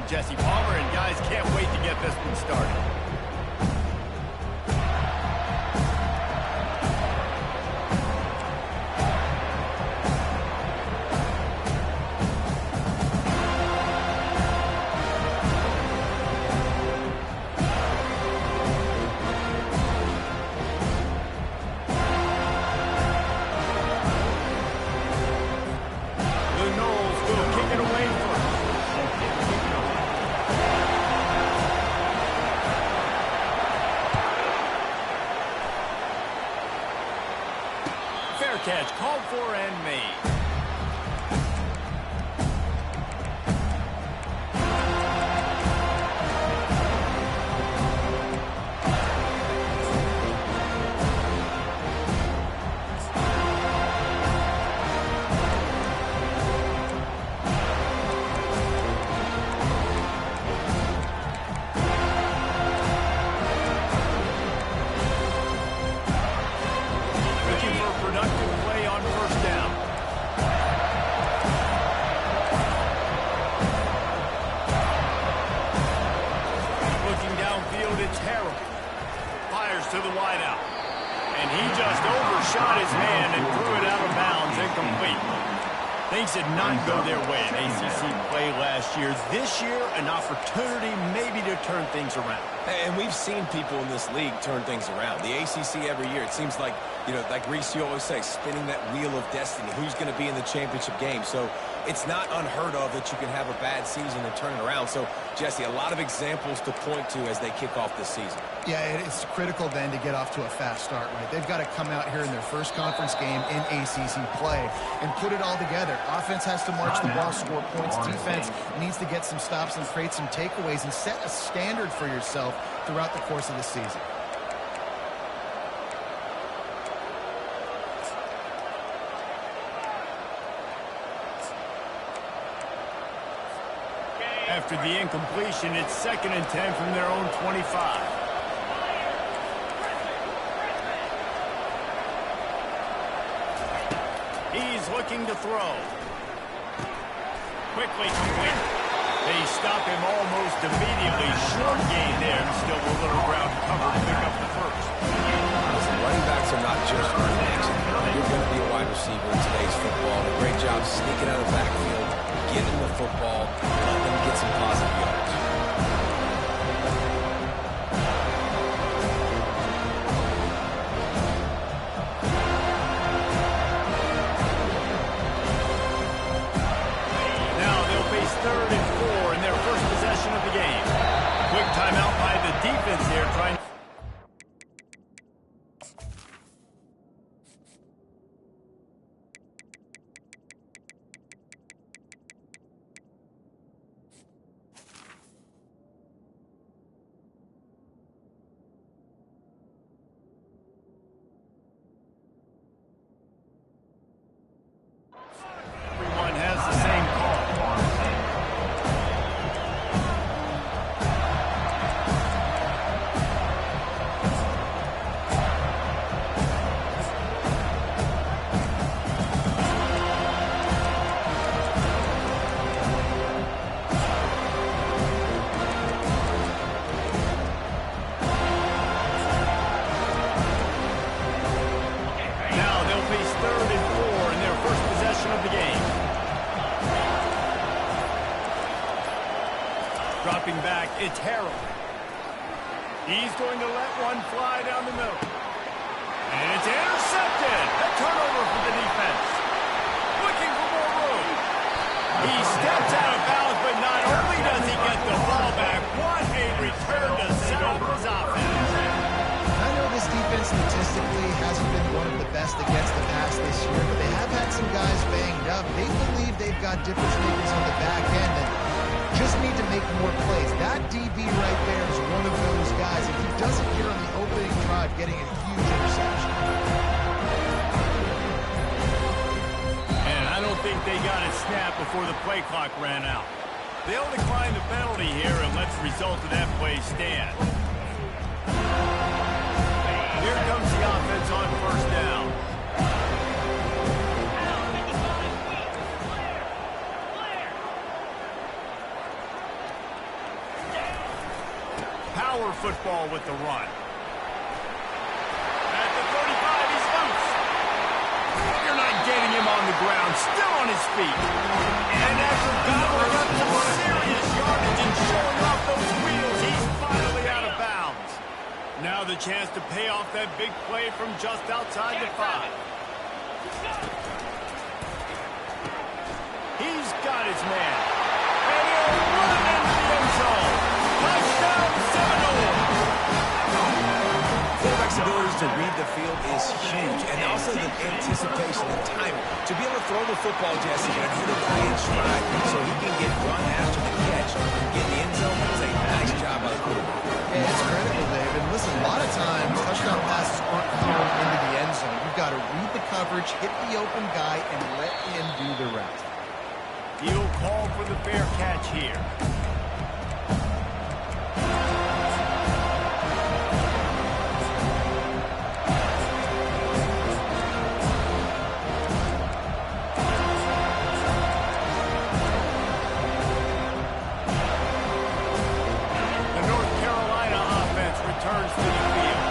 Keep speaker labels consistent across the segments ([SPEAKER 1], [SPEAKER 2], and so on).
[SPEAKER 1] Jesse Palmer, and guys can't wait to get this one started. Catch called for and made. To the wideout. And he just overshot his hand and threw it out of bounds, incomplete. Things did not go their way in ACC play last year. This year, an opportunity maybe to turn things around.
[SPEAKER 2] And we've seen people in this league turn things around. The ACC every year, it seems like, you know, like Reese, you always say, spinning that wheel of destiny. Who's going to be in the championship game? So it's not unheard of that you can have a bad season and turn it around. So, Jesse, a lot of examples to point to as they kick off this season.
[SPEAKER 3] Yeah, it's critical then to get off to a fast start, right? They've got to come out here in their first conference game in ACC play and put it all together. Offense has to march the ball, score points. Defense needs to get some stops and create some takeaways and set a standard for yourself throughout the course of the season.
[SPEAKER 1] After the incompletion, it's 2nd and 10 from their own 25. He's looking to throw. Quickly complete. They stop him almost immediately. Short gain there, and still a little ground cover to pick up the first.
[SPEAKER 2] Listen, running backs are not just running backs. You're going to be a wide receiver in today's football. A great job sneaking out of the backfield, getting the football, letting them get some positive yards.
[SPEAKER 1] Now they'll face 3rd and 4 in their first possession of the game. Quick timeout by the defense here, trying. Everyone has the same call. Now they'll face 3rd and 4 in their first possession of the game. Dropping back, it's Harrell. He's going to let one fly down the middle. And it's intercepted. A turnover for the defense. Looking for more room. He steps out of bounds, but not only does he get the ball back, what a return to set up his offense.
[SPEAKER 3] I know this defense statistically hasn't been one of the best against the pass this year, but they have had some guys banged up. They believe they've got difference makers on the back end that just need to make more plays. That DB right there is one of those guys. If he does it here on the opening drive, getting a huge interception.
[SPEAKER 1] And I don't think they got it snapped before the play clock ran out. They'll decline the penalty here and let the result of that play stand. Here comes the offense on 1st down. power football with the run. At the 35, he's loose. You're not getting him on the ground, still on his feet. And after gobbling up some serious yardage and showing off those wheels, he's finally out of bounds. Now the chance to pay off that big play from just outside the 5. He's got his man. And he'll run into the end zone. Touchdown, Seminole.
[SPEAKER 2] Quarterback's ability to read the field is huge, and also the anticipation, the timing. To be able to throw the football, Jesse, and hit a guy in stride so he can get run after the catch and get in the end zone is a nice job by the quarterback.
[SPEAKER 3] Yeah, it's critical, Dave. And listen, a lot of times, touchdown passes aren't thrown into the end zone. You've got to read the coverage, hit the open guy, and let him do the rest.
[SPEAKER 1] He'll call for the fair catch here. Returns to the field.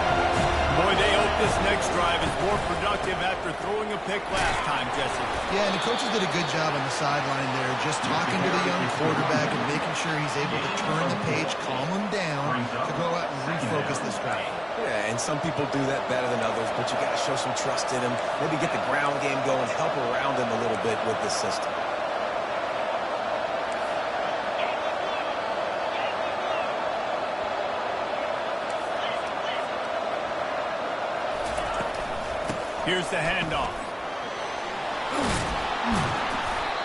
[SPEAKER 1] Boy, they hope this next drive is more productive after throwing a pick last time, Jesse.
[SPEAKER 3] Yeah, and the coaches did a good job on the sideline there, just talking to the young quarterback and making sure he's able to turn the page, calm him down, to go out and refocus this drive.
[SPEAKER 2] Yeah, and some people do that better than others, but you got to show some trust in him. Maybe get the ground game going, help around him a little bit with this system.
[SPEAKER 1] Here's the handoff.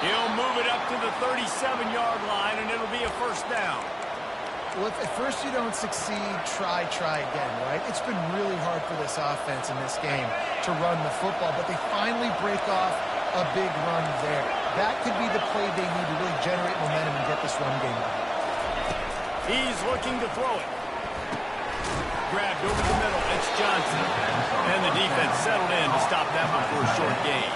[SPEAKER 1] He'll move it up to the 37-yard line, and it'll be a first down.
[SPEAKER 3] Well, if at first you don't succeed, try again, right? It's been really hard for this offense in this game to run the football, but they finally break off a big run there. That could be the play they need to really generate momentum and get this run game going.
[SPEAKER 1] He's looking to throw it. Grabbed over the middle. It's Johnson. And the defense settled in to stop that one for a short gain.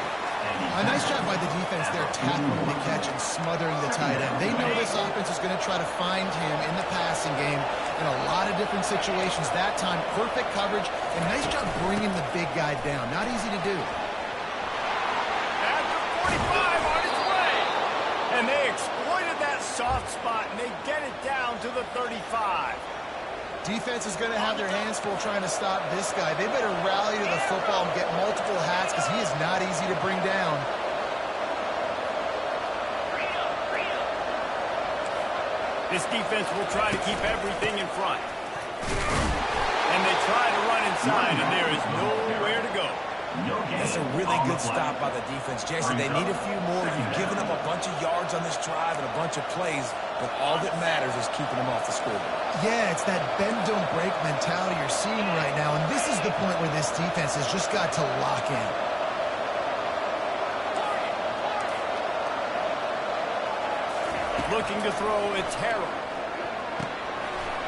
[SPEAKER 3] A nice job by the defense there, tackling the catch and smothering the tight end. They know this offense is going to try to find him in the passing game in a lot of different situations. That time, perfect coverage, and nice job bringing the big guy down. Not easy to do.
[SPEAKER 1] At the 45 on its way. And they exploited that soft spot, and they get it down to the 35.
[SPEAKER 3] Defense is going to have their hands full trying to stop this guy. They better rally to the football and get multiple hats because he is not easy to bring down.
[SPEAKER 1] This defense will try to keep everything in front. And they try to run inside, and there is nowhere to go.
[SPEAKER 2] That's a really good stop by the defense. Jason, they need a few more. You've given them a bunch of yards on this drive and a bunch of plays, but all that matters is keeping them off the scoreboard.
[SPEAKER 3] Yeah, it's that bend, don't break mentality you're seeing right now, and this is the point where this defense has just got to lock in.
[SPEAKER 1] Looking to throw, it's Harrell.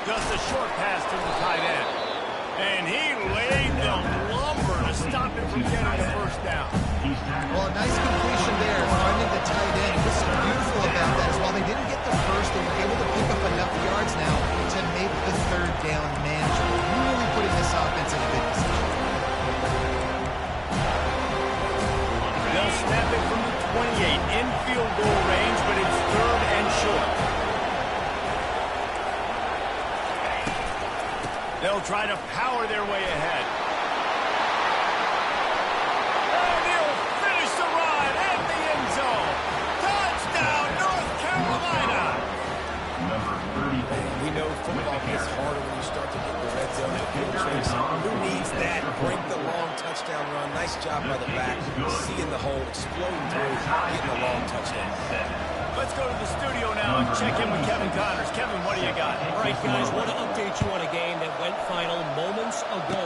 [SPEAKER 1] Just a short pass to the tight end. And he laid the lumber to stop him from getting the first down.
[SPEAKER 3] Well, a nice completion there, finding the tight end. What's so beautiful about that is while they didn't get the first, they were able to pick up enough yards now to make the third down manageable. Really putting this offense in a good position.
[SPEAKER 1] They'll snap it from the 28 in field goal range, but it's third and short. They'll try to power their way ahead. And he'll finish the run at the end zone. Touchdown, North Carolina!
[SPEAKER 2] We know football gets harder when you start to get the red zone and field chase. Who needs that? Break the long touchdown run. Nice job by the back. Seeing the hole, exploding through, getting a long touchdown.
[SPEAKER 1] Let's go to the studio now and check in with Kevin Connors. Kevin, what do you got?
[SPEAKER 4] All right, guys, want to update you on a game that went final moments ago.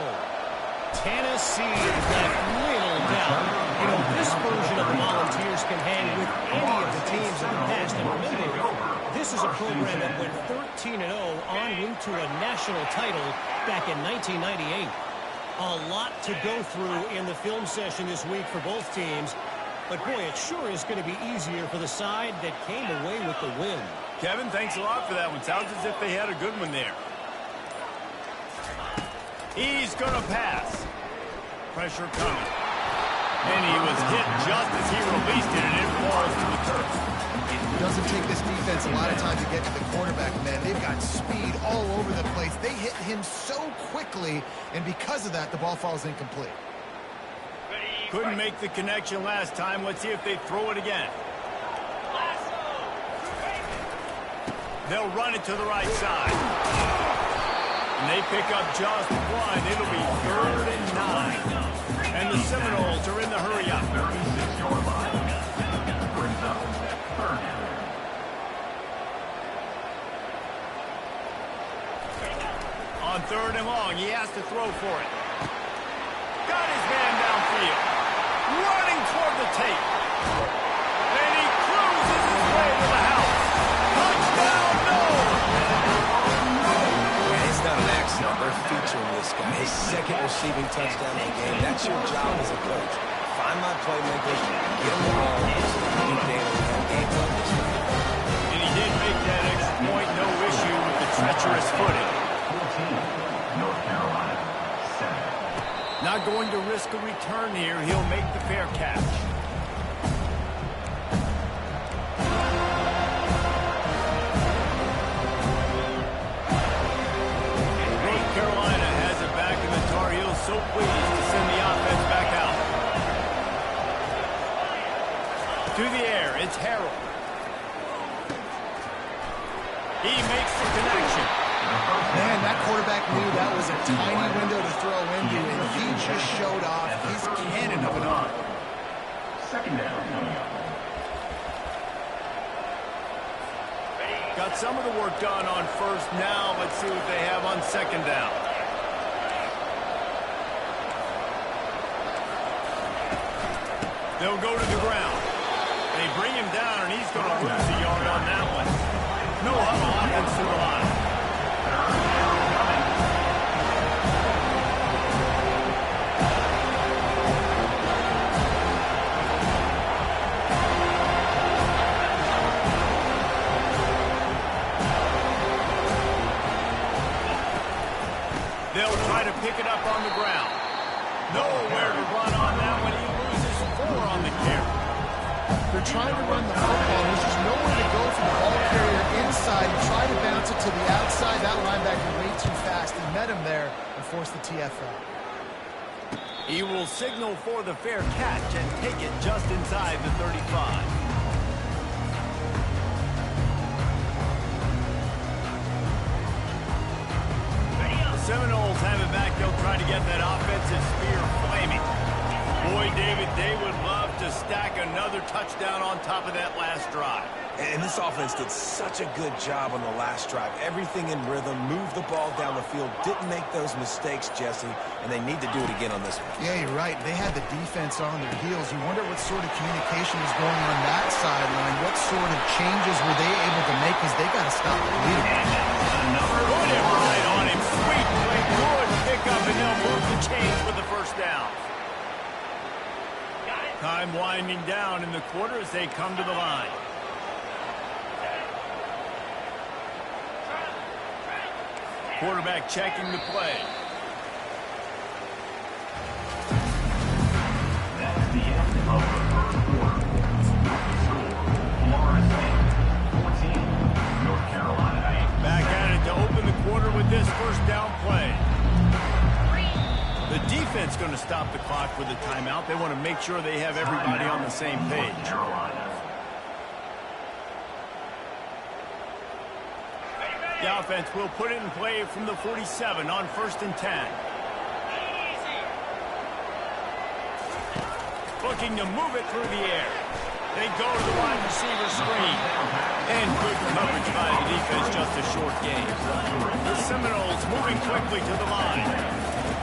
[SPEAKER 4] Tennessee left little doubt. You know, this version of the Volunteers can hang with any of the teams in the past. And remember, this is a program that went 13-0 en route to a national title back in 1998. A lot to go through in the film session this week for both teams. But, boy, it sure is going to be easier for the side that came away with the win.
[SPEAKER 1] Kevin, thanks a lot for that one. Sounds as if they had a good one there. He's going to pass. Pressure coming. And he was hit just as he released it, and it falls to the turf.
[SPEAKER 3] It doesn't take this defense a lot of time to get to the quarterback, man. They've got speed all over the place. They hit him so quickly, and because of that, the ball falls incomplete.
[SPEAKER 1] Couldn't make the connection last time. Let's see if they throw it again. They'll run it to the right side. And they pick up just one. It'll be 3rd and 9. And the Seminoles are in the hurry-up.
[SPEAKER 5] 36-yard line. Brings up 3rd down.
[SPEAKER 1] On 3rd and long, he has to throw for it. Got his man downfield. Running toward the tape. And he cruises his way to the house. Touchdown, no!
[SPEAKER 2] And it's not an accident. They're featuring this guy. His 2nd receiving touchdown of the game. That's your job as a coach. Find my playmakers, get them the ball, so you can have game time this week.
[SPEAKER 1] And he did make that extra point, no issue with the treacherous footing.
[SPEAKER 5] 14, North Carolina, 7.
[SPEAKER 1] Not going to risk a return here. He'll make the fair catch. North Carolina has it back in the Tar Heels. So pleased to send the offense back out. To the air, it's Harrell. He makes the connection.
[SPEAKER 3] Man, that quarterback knew that was a tiny window to throw into, and he just showed off. He's cannon of an arm.
[SPEAKER 5] 2nd down.
[SPEAKER 1] Got some of the work done on 1st. Now let's see what they have on 2nd down. They'll go to the ground. They bring him down, and he's going to lose a yard on that one. No huddle offense to the line. They'll try to pick it up on the ground. Nowhere to run on that one. He loses 4 on the carry.
[SPEAKER 3] They're trying to run the football. There's just nowhere to go for the ball carrier inside. Try to bounce it to the outside. That linebacker way too fast. He met him there and forced the TFL.
[SPEAKER 1] He will signal for the fair catch and take it just inside the 35. Seminoles have it back. They'll try to get that offensive spear flaming. Boy, David, they would love to stack another touchdown on top of that last drive.
[SPEAKER 2] And this offense did such a good job on the last drive. Everything in rhythm, moved the ball down the field, didn't make those mistakes, Jesse, and they need to do it again on this one.
[SPEAKER 3] Yeah, you're right. They had the defense on their heels. You wonder what sort of communication was going on that sideline. What sort of changes were they able to make because they got to stop the lead.
[SPEAKER 1] Put him right on him. Sweet play. Good pickup, and they'll move the chains for the 1st down. Time winding down in the quarter as they come to the line. Quarterback checking the play.
[SPEAKER 5] That's the end of the 1st quarter. Score, Florida State, 14, North Carolina 8.
[SPEAKER 1] Back at it to open the quarter with this 1st down play. The defense going to stop the clock with a timeout. They want to make sure they have everybody on the same page. The offense will put it in play from the 47 on 1st and 10. Looking to move it through the air. They go to the wide receiver screen. And good coverage by the defense, just a short game. The Seminoles moving quickly to the line.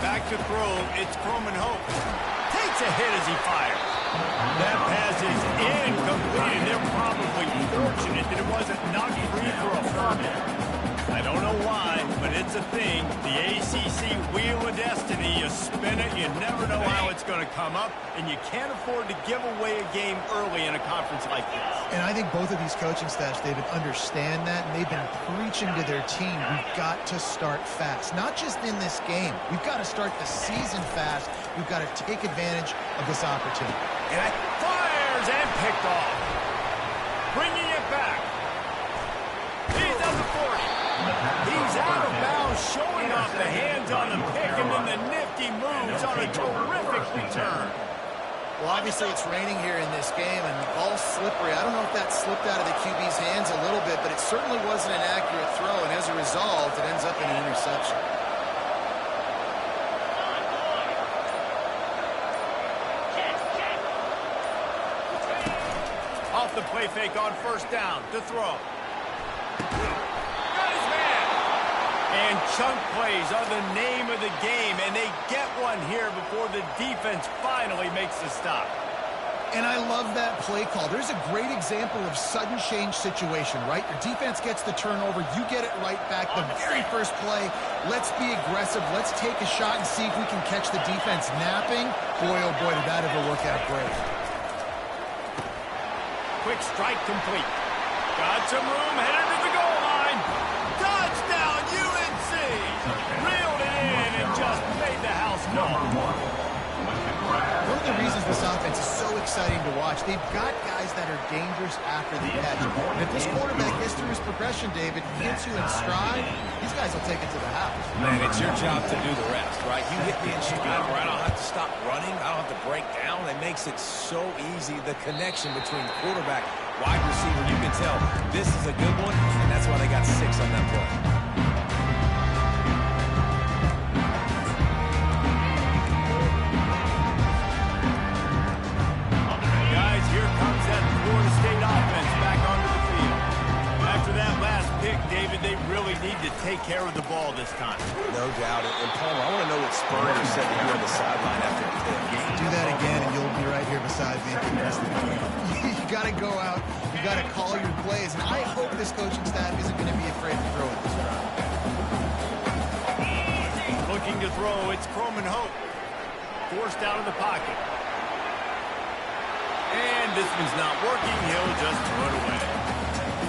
[SPEAKER 1] Back to throw, it's Coleman Hope. Takes a hit as he fires. That pass is incomplete, and they're probably fortunate that it wasn't knocked free for a fumble. I don't know why, but moment, it's a thing. The ACC Wheel of Destiny, you spin it, you never know how it's going to come up, and you can't afford to give away a game early in a conference like this.
[SPEAKER 3] And I think both of these coaching staffs, David, understand that, and they've been preaching to their team, we've got to start fast. Not just in this game. We've got to start the season fast. We've got to take advantage of this opportunity.
[SPEAKER 1] And it fires and picked off. Bringing it back. He does it for you. He's out of bounds, showing off the hands on the pick, and then the nifty moves on a terrific return.
[SPEAKER 3] Well, obviously it's raining here in this game, and the ball's slippery. I don't know if that slipped out of the QB's hands a little bit, but it certainly wasn't an accurate throw, and as a result, it ends up in an interception.
[SPEAKER 1] Off the play fake on first down to throw. Got his man. And chunk plays are the name of the game, and they get one here before the defense finally makes the stop.
[SPEAKER 3] And I love that play call. There's a great example of sudden change situation, right? Your defense gets the turnover, you get it right back. The very first play, let's be aggressive, let's take a shot and see if we can catch the defense napping. Boy, oh boy, did that ever work out great.
[SPEAKER 1] Quick strike complete. Got some room, headed to the goal line. Touchdown, UNC! Reeled it in and just made the house number.
[SPEAKER 3] One of the reasons this offense is so exciting to watch, they've got guys that are dangerous after the catch. And if this quarterback gets through his progression, David, hits you in stride, these guys will take it to the house.
[SPEAKER 2] Man, it's your job to do the rest, right? You hit me in stride where I don't have to stop running, I don't have to break down. It makes it so easy, the connection between quarterback, wide receiver. You can tell this is a good one, and that's why they got 6 on that play.
[SPEAKER 1] They really need to take care of the ball this time.
[SPEAKER 2] No doubt. And Palmer, I want to know what Spurrier said to you on the sideline after the pick.
[SPEAKER 3] Do that again, and you'll be right here beside me for the rest of the game. You got to go out. You got to call your plays. And I hope this coaching staff isn't going to be afraid to throw it this round.
[SPEAKER 1] Looking to throw. It's Croman Hope. Forced out of the pocket. And this one's not working. He'll just throw it away.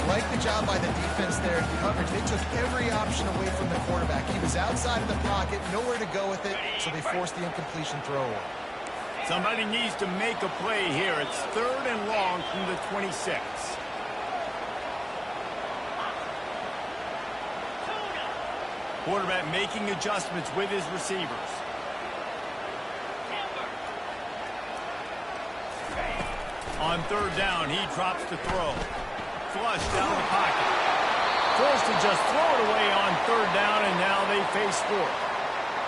[SPEAKER 3] Like the job by the defense there in coverage. They took every option away from the quarterback. He was outside of the pocket, nowhere to go with it, so they forced the incompletion throw away.
[SPEAKER 1] Somebody needs to make a play here. It's 3rd and long from the 26. Quarterback making adjustments with his receivers. On 3rd down, he drops the throw. Flushed out of the pocket. Forced to just throw it away on 3rd down, and now they face 4th.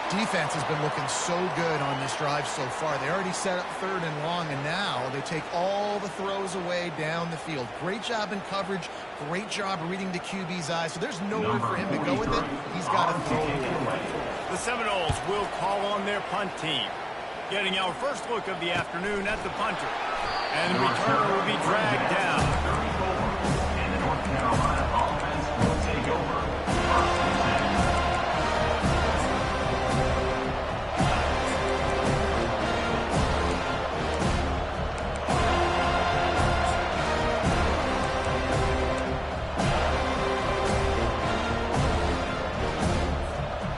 [SPEAKER 3] Defense has been looking so good on this drive so far. They already set up 3rd and long, and now they take all the throws away down the field. Great job in coverage. Great job reading the QB's eyes. So there's nowhere for him to go with it. He's got to throw it away.
[SPEAKER 1] The Seminoles will call on their punt team. Getting our first look of the afternoon at the punter. And the returner will be dragged down.
[SPEAKER 5] And the North Carolina offense will take over.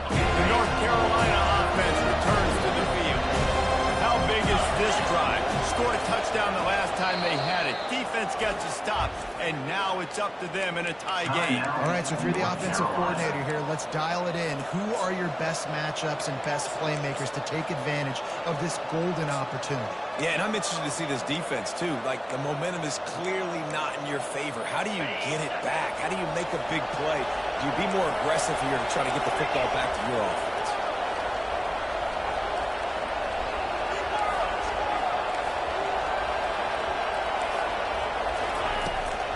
[SPEAKER 1] The North Carolina offense returns to the field. How big is this drive? Scored a touchdown the last time they had it. Defense gets a stop, and now it's up to them in a tie game.
[SPEAKER 3] All right, so if you're the offensive coordinator here, let's dial it in. Who are your best matchups and best playmakers to take advantage of this golden opportunity?
[SPEAKER 2] Yeah, and I'm interested to see this defense, too. Like, the momentum is clearly not in your favor. How do you get it back? How do you make a big play? Do you be more aggressive here to try to get the football back to your offense?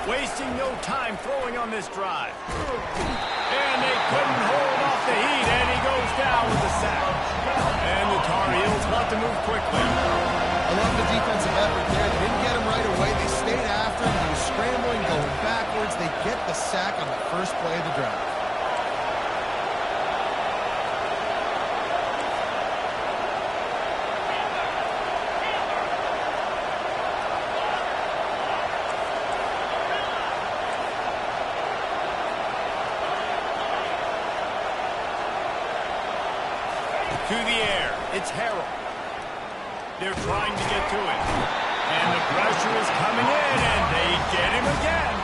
[SPEAKER 1] Wasting no time throwing on this drive. And they couldn't hold off the heat, and he goes down with a sack. And the Tar Heels want to move quickly.
[SPEAKER 3] I love the defensive effort there. They didn't get him right away. They stayed after him. He was scrambling, going backwards. They get the sack on the first play of the drive.
[SPEAKER 1] To the air. It's Harold. They're trying to get to it. And the pressure is coming in, and they get him again.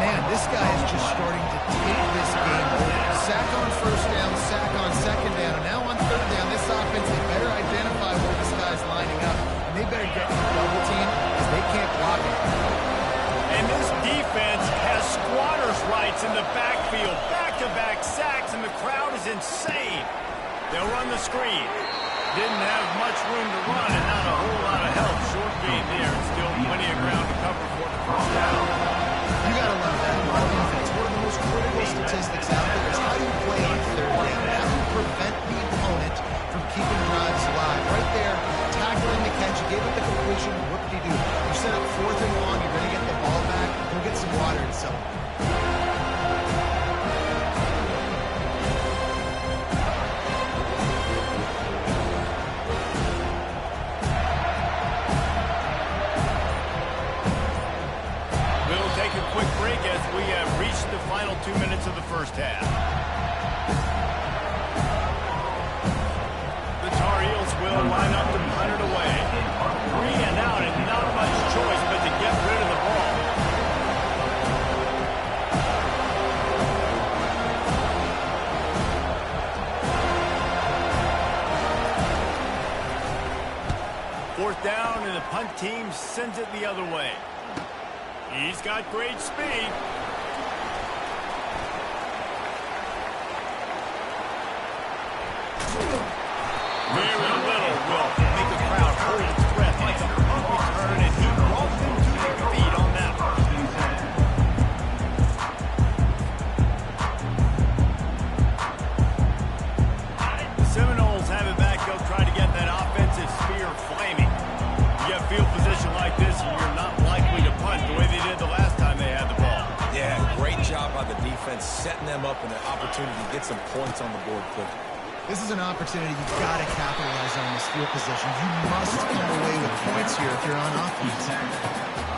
[SPEAKER 3] Man, this guy is just starting to take this game over. Sack on first down, sack on second down, and now on third down, this offense, they better identify where this guy's lining up, and they better get to the double team because they can't block it.
[SPEAKER 1] And this defense has squatters' rights in the backfield. Back-to-back sacks, and the crowd is insane. They'll run the screen. Didn't have much room to run and not a whole lot of help. Short gain there and still plenty of ground to cover for the first down.
[SPEAKER 3] You got to love that on defense. One of the most critical statistics out there is how do you play on third down? How do you prevent the opponent from keeping drives alive? Right there, tackling the catch. You gave up the completion. What did you do? You set up fourth and long. You're going to get the ball back. Go get some water and celebrate.
[SPEAKER 1] We have reached the final 2 minutes of the first half. The Tar Heels will line up to punt it away. 3 and out, and not much choice but to get rid of the ball. Fourth down, and the punt team sends it the other way. He's got great speed. Very little will make the crowd hold its breath. It's a punt return, and he brought them to their feet on that one. The Seminoles have it back. They'll try to get that offensive spear flaming. You get field position like this, and you're not likely to punt the way they did the last time they had the ball.
[SPEAKER 2] Yeah, great job by the defense, setting them up in an opportunity to get some points on the board quick.
[SPEAKER 3] This is an opportunity you've got to capitalize on this field position. You must come away with points here if you're on offense.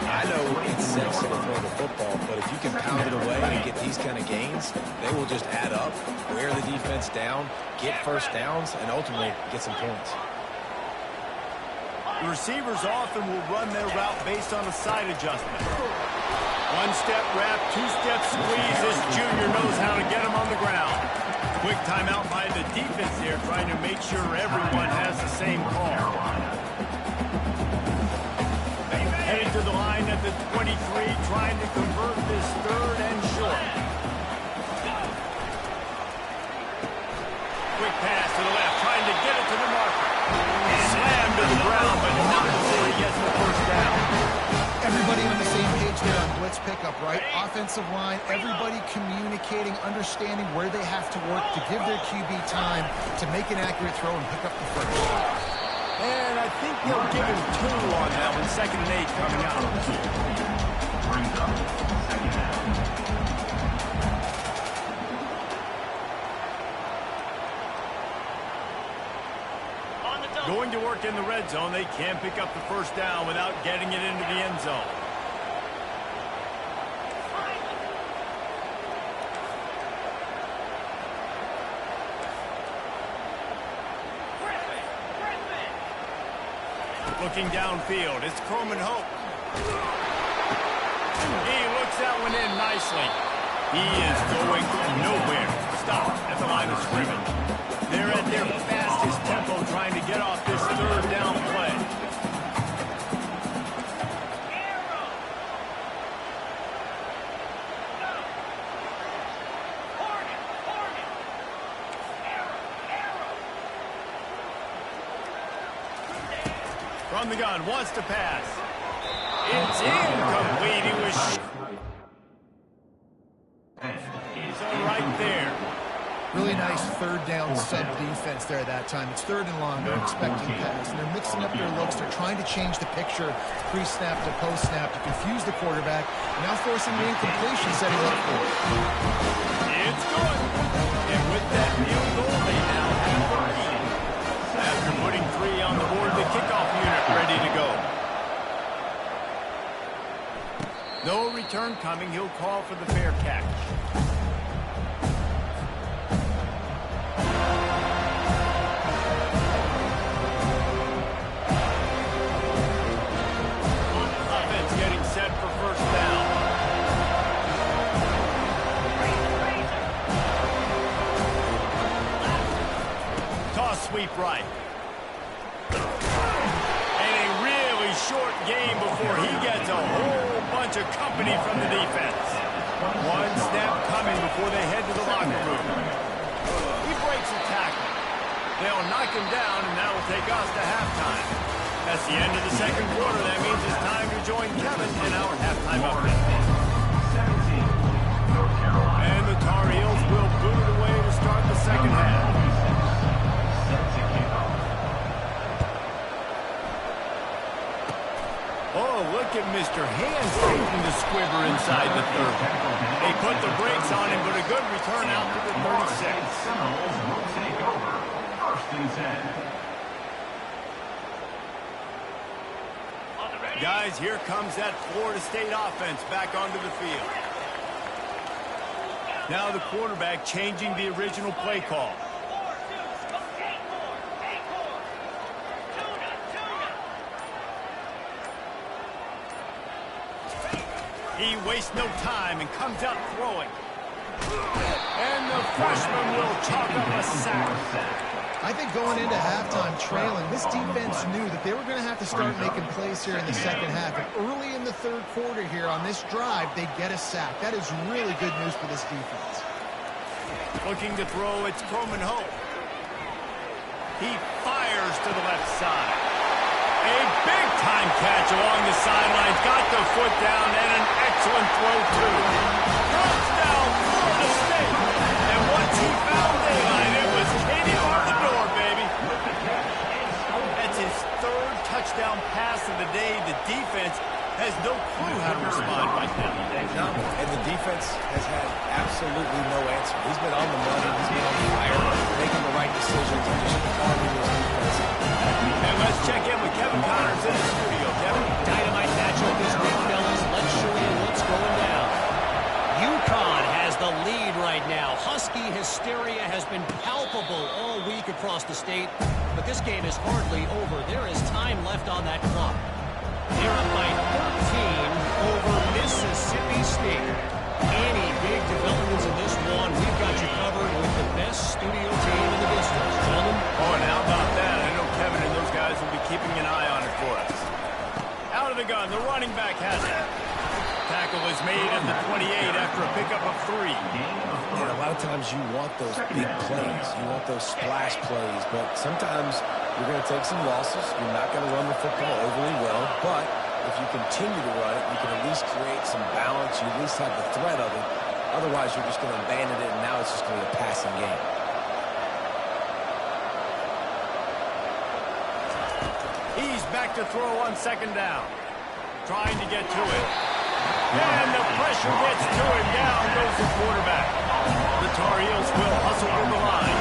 [SPEAKER 2] I know it's sexy to throw the football, but if you can pound it away and get these kind of gains, they will just add up, wear the defense down, get first downs, and ultimately get some points.
[SPEAKER 1] The receivers often will run their route based on a side adjustment. One-step wrap, two-step squeeze. This junior knows how to get him on the ground. Quick timeout by the defense there, trying to make sure everyone has the same call. Headed to the line at the 23, trying to convert this third and short. Quick pass to the left, trying to get it to the marker. Slammed to the ground, but not before he gets the first down.
[SPEAKER 3] Everybody on the same page there on blitz pickup, right? Offensive line, everybody communicating, understanding where they have to work to give their QB time to make an accurate throw and pick up the first.
[SPEAKER 1] And I think they'll give him 2 on that one. 2nd and 8 coming out.
[SPEAKER 5] Brings up second down.
[SPEAKER 1] Going to work in the red zone. They can't pick up the first down without getting it into the end zone. Looking downfield, it's Coleman Hope. He looks that one in nicely. He is going nowhere. Stop at the line of scrimmage. They're at their fastest tempo trying to get off this third down play. From the gun, wants to pass. It's incomplete. He was right there.
[SPEAKER 3] Really nice third down sub defense there that time. It's third and long. They're expecting pass. And they're mixing up their looks. They're trying to change the picture pre-snap to post-snap to confuse the quarterback. Now forcing the incompletion, setting up for it.
[SPEAKER 1] It's good. And with that field goal, they now have the lead. After putting 3 on the board, the kickoff unit ready to go. No return coming. He'll call for the fair catch. sweep right. And a really short game before he gets a whole bunch of company from the defense. One snap coming before they head to the locker room. He breaks a tackle. They'll knock him down, and that will take us to halftime. That's the end of the second quarter. That means it's time to join Kevin in our halftime update.
[SPEAKER 5] 17, North Carolina.
[SPEAKER 1] And the Tar Heels will boot it away to start the second half.
[SPEAKER 5] Set to kick off.
[SPEAKER 1] Oh, look at Mr. Hands taking the squibber inside the 30. They put the brakes on him, but a good return out to the 36.
[SPEAKER 5] Seminoles will take over. First and 10.
[SPEAKER 1] Guys, here comes that Florida State offense back onto the field. Now the quarterback changing the original play call. He wastes no time and comes out throwing. And the freshman will chalk up a sack.
[SPEAKER 3] I think going into halftime trailing, this defense knew that they were going to have to start making plays here in the second half. And early in the third quarter here on this drive, they get a sack. That is really good news for this defense.
[SPEAKER 1] Looking to throw, it's Croman Hope. He fires to the left side. A big-time catch along the sidelines. Got the foot down and an excellent throw, too. Touchdown, Florida State. And once he found daylight, it was Katie on the door, baby. That's his third touchdown pass of the day. The defense has no clue how to respond right now.
[SPEAKER 2] No, and the defense has had absolutely no answer. He's been on the money. He's been on fire, making the right decisions, and just calming his defense.
[SPEAKER 1] And let's check in with Kevin Connors in the studio. Kevin?
[SPEAKER 4] Dynamite matchup this week, fellas. Let's show you what's going down. UConn has the lead right now. Husky hysteria has been palpable all week across the state, but this game is hardly over. There is time left on that clock. They're up by 13 over Mississippi State. Any big developments in this one, we've got you covered with the best studio team in the district. Gentlemen?
[SPEAKER 1] Oh, and how about that? I know Kevin and those guys will be keeping an eye on it for us. Out of the gun, the running back has it. Tackle is made at the 28 after a pickup of 3.
[SPEAKER 2] And a lot of times you want those big plays. You want those splash plays, but sometimes you're going to take some losses. You're not going to run the football overly well, but if you continue to run it, you can at least create some balance. You at least have the threat of it. Otherwise, you're just going to abandon it, and now it's just going to be a passing game.
[SPEAKER 1] He's back to throw on second down. Trying to get to it. And the pressure gets to him. Down goes the quarterback. The Tar Heels will hustle to the line.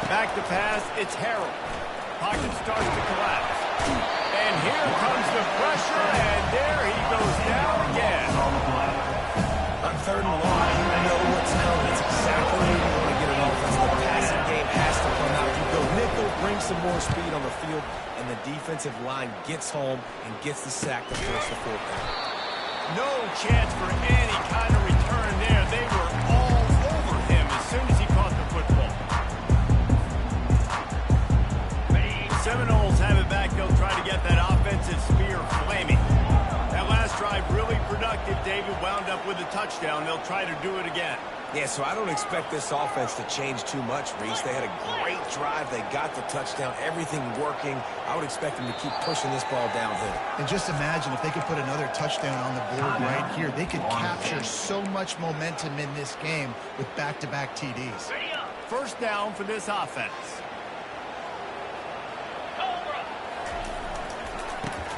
[SPEAKER 1] Back to pass, it's Harold. Pocket starts to collapse. And here comes the pressure, and there he goes down again.
[SPEAKER 2] On third and long, you know what's coming. It's exactly where you want to get an offense. The passing game has to come out. You go nickel, bring some more speed on the field, and the defensive line gets home and gets the sack to force the fourth down.
[SPEAKER 1] No chance for any kind of return there. They were all over him as soon as he caught the football. Seminoles have it back. They'll try to get that offensive spear flaming. That last drive really productive. David wound up with a touchdown. They'll try to do it again.
[SPEAKER 2] Yeah, so I don't expect this offense to change too much, Reese. They had a great drive. They got the touchdown. Everything working. I would expect them to keep pushing this ball downhill.
[SPEAKER 3] And just imagine if they could put another touchdown on the board right here. They could capture so much momentum in this game with back-to-back TDs.
[SPEAKER 1] First down for this offense.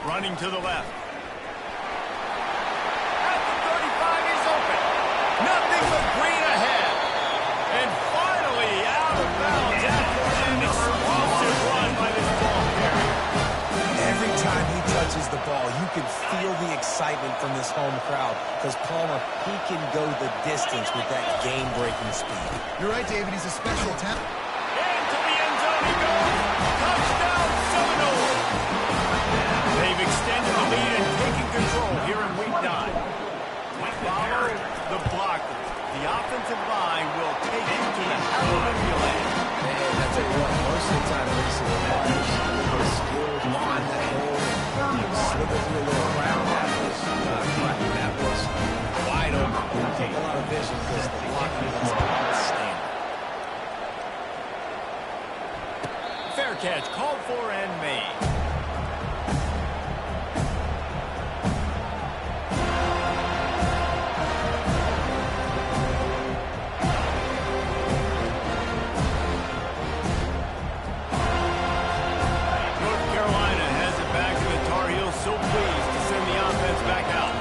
[SPEAKER 1] Running to the left. At the 35, he's open. Nothing but green ahead. And finally out of bounds after an explosive run by this ball carrier.
[SPEAKER 2] Every touches the ball, you can feel the excitement from this home crowd because Palmer, he can go the distance with that game-breaking speed.
[SPEAKER 3] You're right, David. He's a special talent.
[SPEAKER 1] Into the end zone he goes. Touchdown, Seminoles. They've extended the lead and taken control here in Week 9. Follow the blockers. The offensive line will take you to the hallelujah land.
[SPEAKER 2] And I tell you what, most of the time, Lisa, what matters is the skill to find that hole, slither through a little crowd. That was wide open. Didn't take a lot of vision because the blocking was outstanding.
[SPEAKER 1] Fair catch, called for and made. North Carolina has it back, and the Tar Heels so pleased to send the offense back out.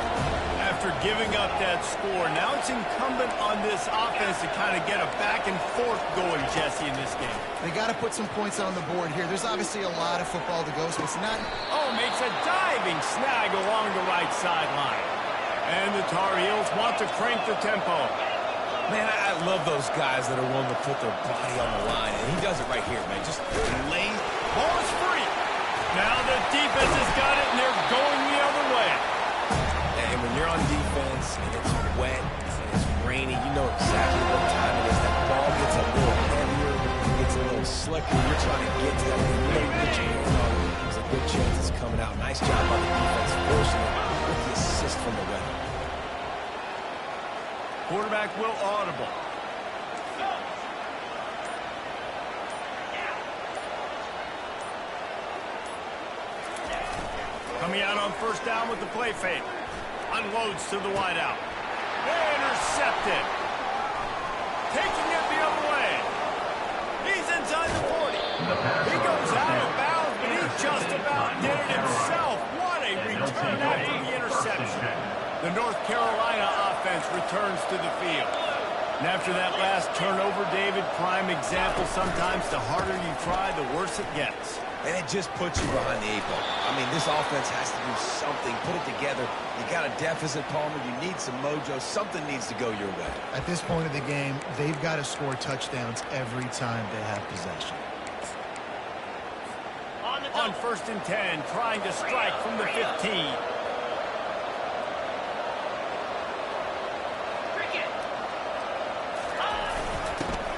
[SPEAKER 1] After giving up that score, now it's incumbent on this offense to kind of get a back and forth going, Jesse, in this game.
[SPEAKER 3] They got to put some points on the board here. There's obviously a lot of football to go, so it's not...
[SPEAKER 1] Oh, makes a diving snag along the right sideline. And the Tar Heels want to crank the tempo.
[SPEAKER 2] Man, I love those guys that are willing to put their body on the line, and he does it right here, man. Just lay.
[SPEAKER 1] Ball is free. Now the defense has got it, and they're going the other way.
[SPEAKER 2] And when you're on defense, and it's wet, and it's rainy, you know exactly what time it is. That ball gets a little heavier, gets a little slicker. You're trying to get to that thing. You know you get your hands on it. There's a good chance it's coming out. Nice job on the defense, forcing it with the assist from the weather.
[SPEAKER 1] Quarterback will audible. Coming out on first down with the play fake. Unloads to the wideout. Intercepted. Taking it the other way. He's inside the 40. He goes out of bounds, but he just about did it himself. What a return after the interception. The North Carolina offense returns to the field. And after that last turnover, David, prime example, sometimes the harder you try, the worse it gets.
[SPEAKER 2] And it just puts you behind the 8 ball. I mean, this offense has to do something, put it together. You got a deficit, Palmer. You need some mojo. Something needs to go your way.
[SPEAKER 3] At this point of the game, they've got to score touchdowns every time they have possession.
[SPEAKER 1] On first and 10, trying to strike from the 15.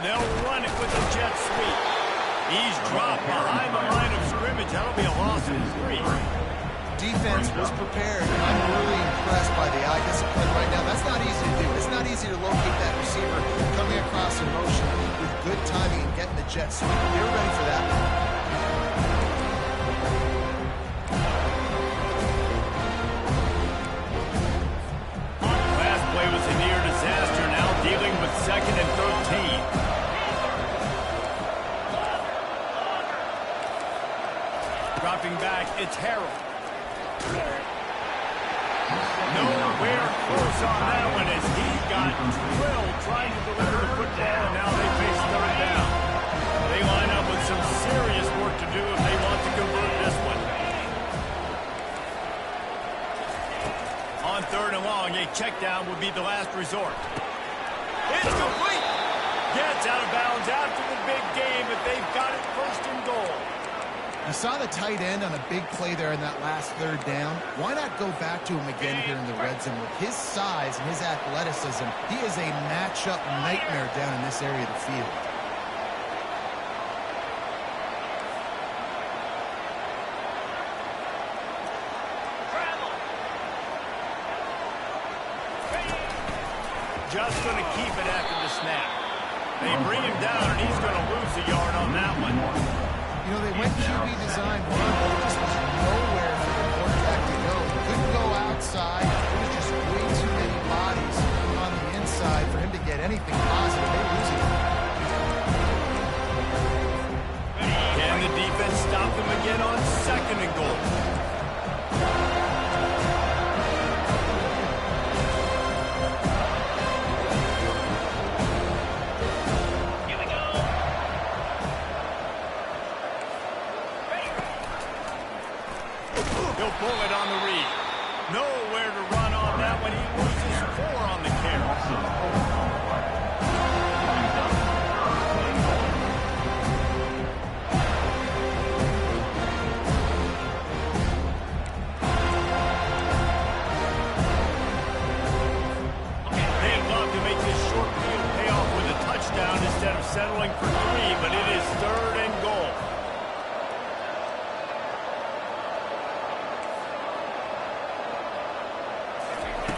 [SPEAKER 1] They'll run it with a jet sweep. He's dropped behind the line of scrimmage. That'll be a loss of 3.
[SPEAKER 3] Defense was prepared. I'm really impressed by the eye discipline right now. That's not easy to do. It's not easy to locate that receiver coming across in motion with good timing and getting the jet sweep. They were ready for that.
[SPEAKER 1] Last play was a near disaster. Now dealing with 2nd and 13. Dropping back, it's Harold. Nowhere close on that one as he got drilled trying to deliver the football, and now they face 3rd down. They line up with some serious work to do if they want to convert this one. On 3rd and long, a check down would be the last resort. It's complete. Gets out of bounds after the big game, but they've got it 1st and goal.
[SPEAKER 3] You saw the tight end on a big play there in that last 3rd down. Why not go back to him again here in the red zone? With his size and his athleticism, he is a matchup nightmare down in this area of the field.
[SPEAKER 1] Just going to keep it after the snap. They bring him down, and he's going to lose a yard on that one.
[SPEAKER 3] You know, they went QB design run, but there just was nowhere for the quarterback to go. He couldn't go outside. There was just way too many bodies on the inside for him to get anything positive. They lose it.
[SPEAKER 1] Can the defense stop them again on 2nd and goal? He'll pull it on the read. Nowhere to run on that one. He loses 4 on the carry. They'd love to make this short field pay off with a touchdown instead of settling for 3, but it is 3rd and goal.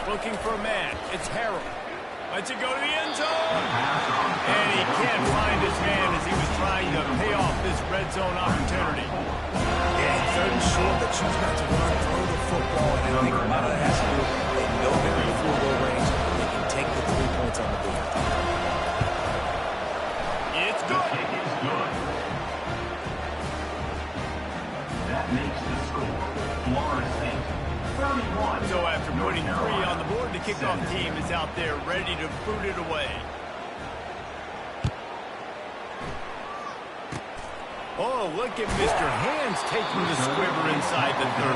[SPEAKER 1] Looking for a man. It's Harold. Lets it go to the end zone. And he can't find his man as he was trying to pay off this red zone opportunity.
[SPEAKER 2] Yeah, 3rd and short. They choose not to run, throw the football, and I think a lot of that has to do with they know they're in the field goal range. They can take the 3 points on the board.
[SPEAKER 1] It's good.
[SPEAKER 5] Kick is good. That makes the score Florida State 31.
[SPEAKER 1] So after putting 3 on the board, the kickoff team is out there ready to boot it away. Oh, look at Mr. Hands taking the squiver inside the 30.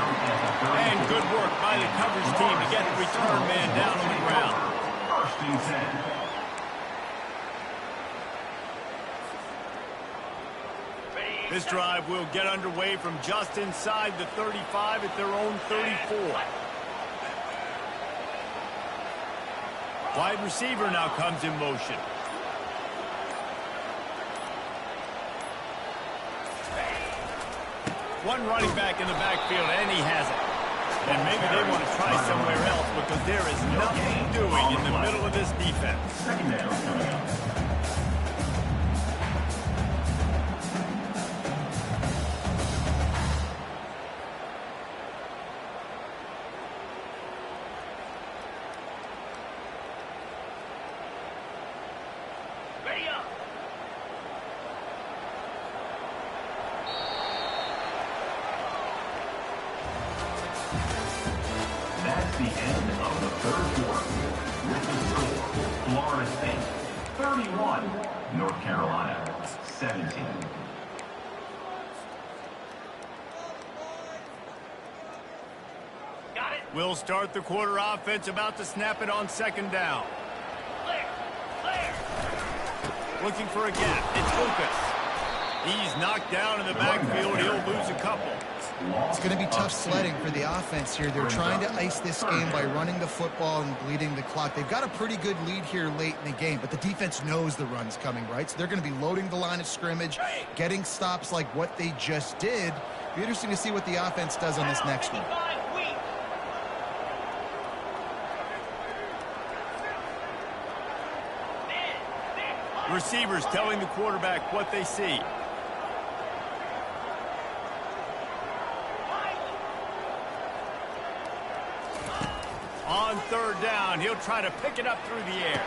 [SPEAKER 1] And good work by the coverage team to get the return man down on the ground.
[SPEAKER 5] 1st and 10.
[SPEAKER 1] This drive will get underway from just inside the 35 at their own 34. Wide receiver now comes in motion. One running back in the backfield, and he has it. And maybe they want to try somewhere else because there is nothing doing in the middle of this defense.
[SPEAKER 5] 2nd down coming up. That's the end of the 3rd quarter. With the score, Florida State 31, North Carolina 17.
[SPEAKER 1] We'll start the quarter offense, about to snap it on 2nd down. Looking for a gap. It's Lucas. He's knocked down in the backfield. He'll lose a couple.
[SPEAKER 3] It's going to be tough sledding for the offense here. They're trying to ice this game by running the football and bleeding the clock. They've got a pretty good lead here late in the game, but the defense knows the run's coming, right? So they're going to be loading the line of scrimmage, getting stops like what they just did. Be interesting to see what the offense does on this next one.
[SPEAKER 1] Receivers telling the quarterback what they see. On 3rd down, he'll try to pick it up through the air.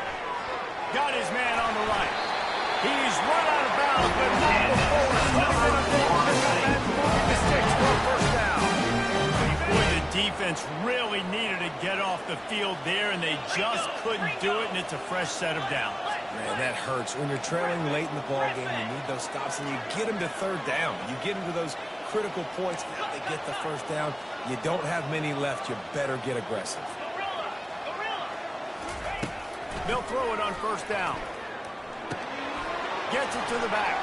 [SPEAKER 1] Got his man on the right. He's run out of bounds, but not before moving the sticks for a 1st down. Boy, the defense really needed to get off the field there, and they just couldn't do it, and it's a fresh set of downs.
[SPEAKER 2] Man, that hurts. When you're trailing late in the ball game, you need those stops, and you get them to 3rd down. You get into those critical points. Now they get the 1st down. You don't have many left. You better get aggressive.
[SPEAKER 1] They'll throw it on 1st down. Gets it to the back.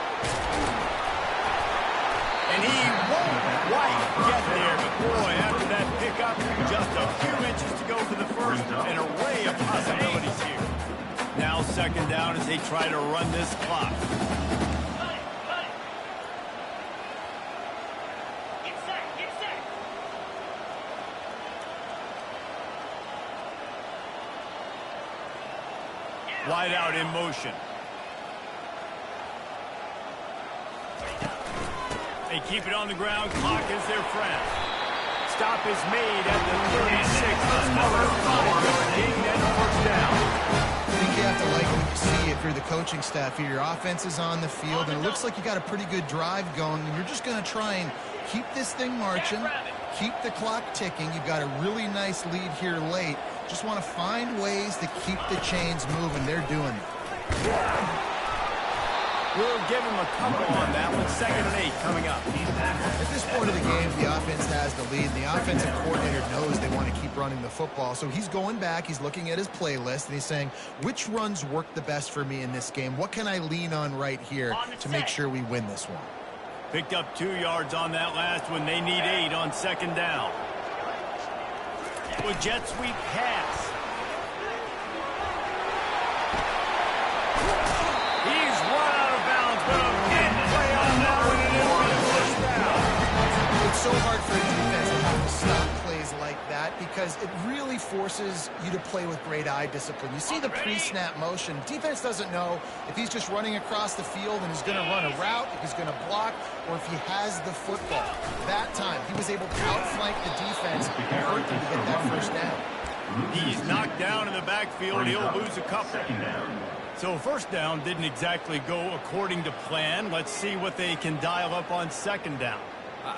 [SPEAKER 1] And he won't quite get there. But boy, after that pickup, just a few inches to go for the 1st. An array of possibilities here. Now 2nd down as they try to run this clock. Wide out in motion. They keep it on the ground. Clock is their friend. Stop is made at the 36. Gain and a 1st down.
[SPEAKER 3] I think you have to like what you see if you're the coaching staff here. Your offense is on the field, and it looks like you got a pretty good drive going, and you're just going to try and keep this thing marching, keep the clock ticking. You've got a really nice lead here late. Just want to find ways to keep the chains moving. They're doing it.
[SPEAKER 1] We'll give him a couple on that one. 2nd and 8 coming up.
[SPEAKER 3] At this point of the game, the offense has has the lead. The offensive coordinator knows they want to keep running the football. So he's going back, he's looking at his playlist, and he's saying, which runs work the best for me in this game? What can I lean on right here to make sure we win this one?
[SPEAKER 1] Picked up 2 yards on that last one. They need 8 on second down. With jet sweep pass. He's run out of bounds, but a big play on that one, and it'll be a first down.
[SPEAKER 3] It's so hard for a defense to have to stop plays like that because it really forces you to play with great eye discipline. You see the pre-snap motion. Defense doesn't know if he's just running across the field and he's going to run a route, if he's going to block, or if he has the football. That time, he was able to outflank the defense and hurt them to get that first down.
[SPEAKER 1] He's knocked down in the backfield. He'll lose a couple. So first down didn't exactly go according to plan. Let's see what they can dial up on second down.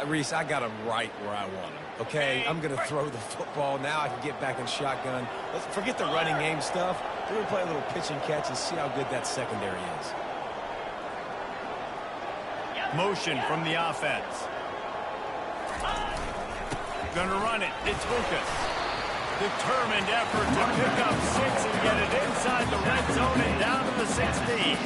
[SPEAKER 2] Reese, I got him right where I want him. Okay, I'm going to throw the football. Now I can get back in shotgun. Let's forget the running game stuff. We're going to play a little pitch and catch and see how good that secondary is.
[SPEAKER 1] Motion from the offense. Gonna run it. It's Lucas. Determined effort to pick up 6 and get it inside the red zone and down to the 16.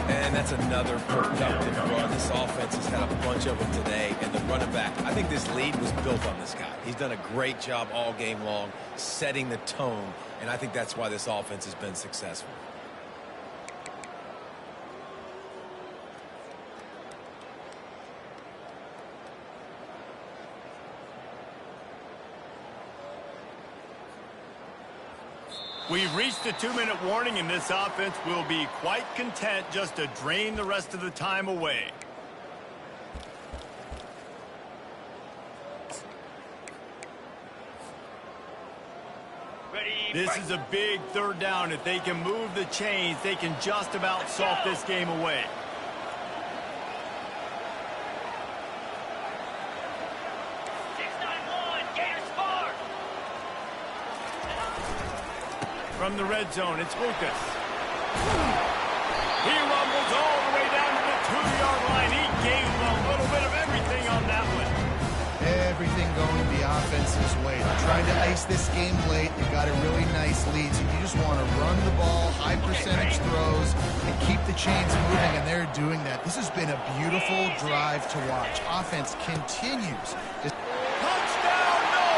[SPEAKER 2] And that's another productive run. This offense has had a bunch of them today. And the running back, I think this lead was built on this guy. He's done a great job all game long, setting the tone. And I think that's why this offense has been successful.
[SPEAKER 1] We've reached the 2-minute warning, and this offense will be quite content just to drain the rest of the time away. This is a big third down. If they can move the chains, they can just about salt this game away. From the red zone, it's Lucas. He rumbles all the way down to the 2-yard line. He gave them a little bit of everything on that one.
[SPEAKER 3] Everything going the offense's way. They're trying to ice this game late. They've got a really nice lead, so you just want to run the ball, high percentage throws, and keep the chains moving, and they're doing that. This has been a beautiful drive to watch. Offense continues.
[SPEAKER 1] Touchdown, no!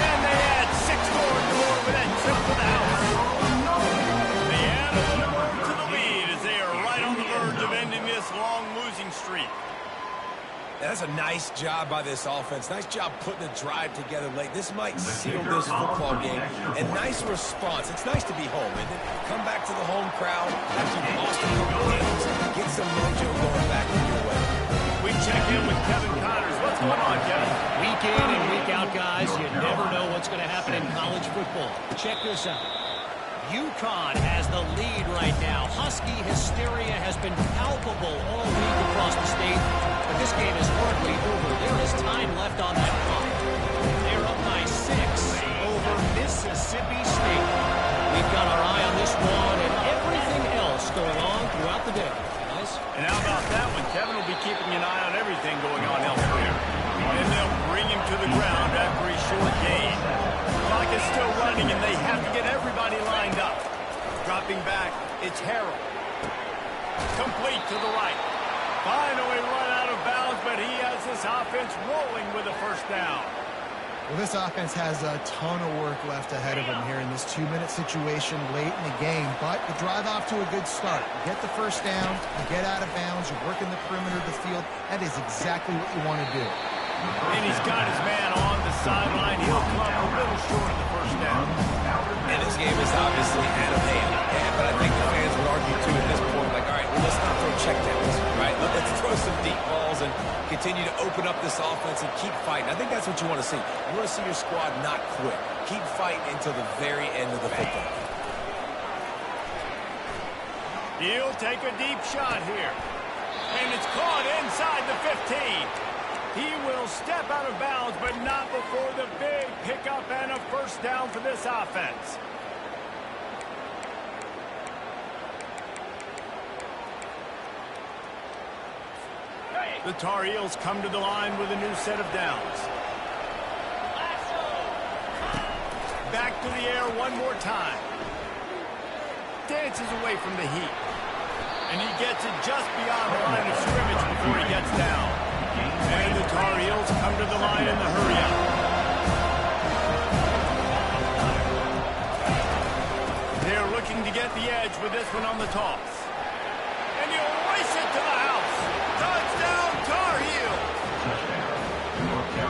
[SPEAKER 1] And they add 6 more with that trip to the house. They add a little more to the lead as they are right on the verge of ending this long losing streak.
[SPEAKER 2] That's a nice job by this offense. Nice job putting a drive together late. This might seal this football game. And nice response. It's nice to be home, isn't it? Come back to the home crowd after you've lost a couple games. Get some mojo going back in your way.
[SPEAKER 1] We check in with Kevin Connors. What's going on, Kevin?
[SPEAKER 4] Week in and week out, guys, you never know what's going to happen in college football. Check this out. UConn has the lead right now. Husky hysteria has been palpable all week across the state, but this game is hardly over. There is time left on that clock. They're up by 6 over Mississippi State. We've got our eye on this one and everything else going on throughout the day. Guys?
[SPEAKER 1] And how about that one? Kevin will be keeping an eye on everything going on elsewhere. And they'll bring him to the ground after a short gain. The clock is still running, and they have to get everybody lined up. Dropping back, it's Harrell. Complete to the right. Finally run out of bounds, but he has this offense rolling with a first down.
[SPEAKER 3] Well, this offense has a ton of work left ahead of them here in this 2-minute situation late in the game, but you drive off to a good start. You get the first down, you get out of bounds, you work in the perimeter of the field. That is exactly what you want to do.
[SPEAKER 1] And he's got his man on the sideline. He'll come a little short of the first down.
[SPEAKER 2] And this game is obviously out of hand. But I think the fans would argue, too, at this point, like, all right, well, let's not throw checkdowns, right? Let's throw some deep balls and continue to open up this offense and keep fighting. I think that's what you want to see. You want to see your squad not quit. Keep fighting until the very end of the football.
[SPEAKER 1] He'll take a deep shot here. And it's caught inside the 15. He will step out of bounds, but not before the big pickup and a first down for this offense. The Tar Heels come to the line with a new set of downs. Back to the air one more time. Dances away from the heat. And he gets it just beyond the line of scrimmage before he gets down. And the Tar Heels come to the line in the hurry-up. They're looking to get the edge with this one on the toss. And he'll race it to the house. Touchdown, Tar Heels!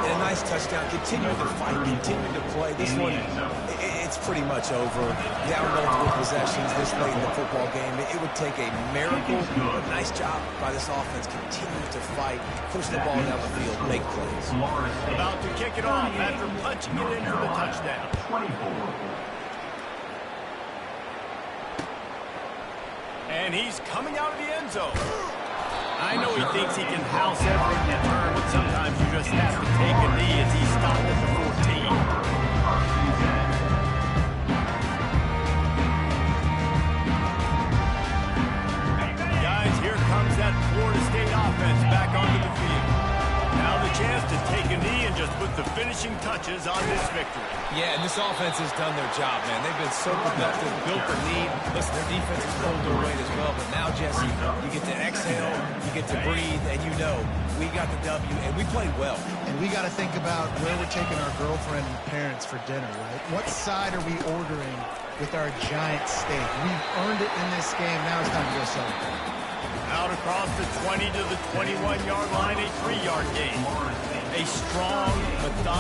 [SPEAKER 2] And a nice touchdown. Continue to fight, continue to play. This one, it's pretty much over. Down multiple possessions this late in the football game. It would take a miracle. A nice job by this offense. Continue to fight, push the ball down the field, make plays.
[SPEAKER 1] About to kick it off after punching it in for the touchdown.
[SPEAKER 5] 24.
[SPEAKER 1] And he's coming out of the end zone. I know he thinks he can house every return, but sometimes you just have to take a knee as he stopped at the 14. Guys, here comes that Florida State offense back onto the field. Now the chance to take a knee and just put the finishing touches on this victory.
[SPEAKER 2] Yeah, and this offense has done their job, man. They've been so productive, built the lead. Listen, their defense has pulled their weight as well. But now, Jesse, you get to exhale, you get to breathe, and you know we got the W, and we played well.
[SPEAKER 3] And we got to think about where we're taking our girlfriend and parents for dinner, right? What side are we ordering with our giant steak? We've earned it in this game. Now it's time to go celebrate.
[SPEAKER 1] Out across the 20 to the 21-yard line, a 3-yard gain. A strong, methodical